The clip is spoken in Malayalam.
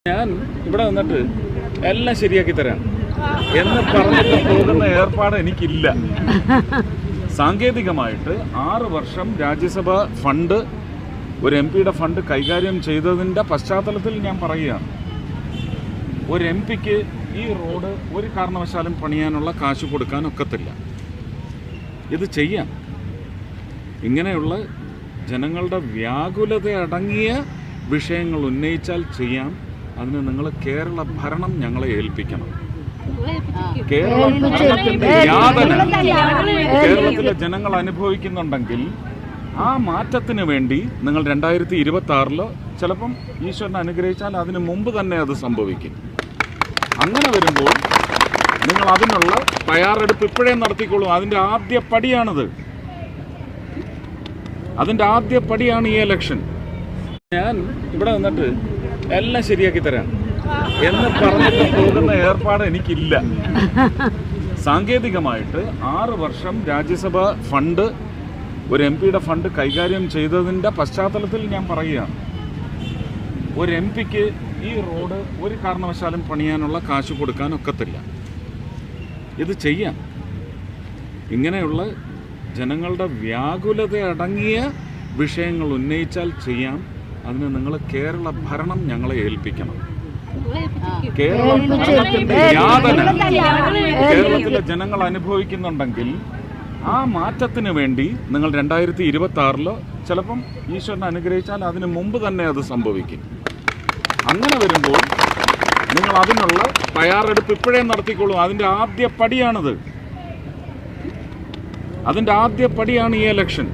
ഞാൻ ഇവിടെ വന്നിട്ട് എല്ലാം ശരിയാക്കി തരാം എന്ന് പറഞ്ഞിട്ട് പോകുന്ന ഏർപ്പാട് എനിക്കില്ല. സാങ്കേതികമായിട്ട് 6 വർഷം രാജ്യസഭ ഫണ്ട് ഒരു MP-യുടെ ഫണ്ട് കൈകാര്യം ചെയ്തതിൻ്റെ പശ്ചാത്തലത്തിൽ ഞാൻ പറയുകയാണ്, ഒരു MP-ക്ക് ഈ റോഡ് ഒരു കാരണവശാലും പണിയാനുള്ള കാശ് കൊടുക്കാൻ ഒക്കത്തില്ല. ഇത് ചെയ്യാം. ഇങ്ങനെയുള്ള ജനങ്ങളുടെ വ്യാകുലത അടങ്ങിയ വിഷയങ്ങൾ ഉന്നയിച്ചാൽ ചെയ്യാം. അതിന് നിങ്ങൾ കേരള ഭരണം ഞങ്ങളെ ഏൽപ്പിക്കണം. കേരള ഭരണത്തിന്റെ യാതന കേരളത്തിലെ ജനങ്ങൾ അനുഭവിക്കുന്നുണ്ടെങ്കിൽ ആ മാറ്റത്തിന് വേണ്ടി നിങ്ങൾ 2026 ചിലപ്പം ഈശ്വരനെ അനുഗ്രഹിച്ചാൽ അതിന് മുമ്പ് തന്നെ അത് സംഭവിക്കും. അങ്ങനെ വരുമ്പോൾ നിങ്ങൾ അതിനുള്ള തയ്യാറെടുപ്പ് ഇപ്പോഴേ നടത്തിക്കോളൂ. അതിൻ്റെ ആദ്യ പടിയാണിത്. അതിൻ്റെ ആദ്യ പടിയാണ് ഈ ഇലക്ഷൻ. ഞാൻ ഇവിടെ വന്നിട്ട് എല്ലാം ശരിയാക്കി തരാം എന്ന് പറഞ്ഞിട്ട് പോകുന്ന ഏർപ്പാട് എനിക്കില്ല. സാങ്കേതികമായിട്ട് 6 വർഷം രാജ്യസഭ ഫണ്ട് ഒരു MP-യുടെ ഫണ്ട് കൈകാര്യം ചെയ്തതിൻ്റെ പശ്ചാത്തലത്തിൽ ഞാൻ പറയുകയാണ്, ഒരു MP-ക്ക് ഈ റോഡ് ഒരു കാരണവശാലും പണിയാനുള്ള കാശ് കൊടുക്കാൻ ഒക്കത്തില്ല. ഇത് ചെയ്യാം. ഇങ്ങനെയുള്ള ജനങ്ങളുടെ വ്യാകുലത അടങ്ങിയ വിഷയങ്ങൾ ഉന്നയിച്ചാൽ ചെയ്യാം. അതിന് നിങ്ങൾ കേരള ഭരണം ഞങ്ങളെ ഏൽപ്പിക്കണം. കേരള ഭരണത്തിന്റെ യാതന കേരളത്തിലെ ജനങ്ങൾ അനുഭവിക്കുന്നുണ്ടെങ്കിൽ ആ മാറ്റത്തിന് വേണ്ടി നിങ്ങൾ 2026 ചിലപ്പം ഈശ്വരനെ അനുഗ്രഹിച്ചാൽ അതിന് മുമ്പ് തന്നെ അത് സംഭവിക്കും. അങ്ങനെ വരുമ്പോൾ നിങ്ങൾ അതിനുള്ള തയ്യാറെടുപ്പ് ഇപ്പോഴേ നടത്തിക്കോളൂ. അതിൻ്റെ ആദ്യ പടിയാണിത്. അതിൻ്റെ ആദ്യ പടിയാണ് ഈ ഇലക്ഷൻ.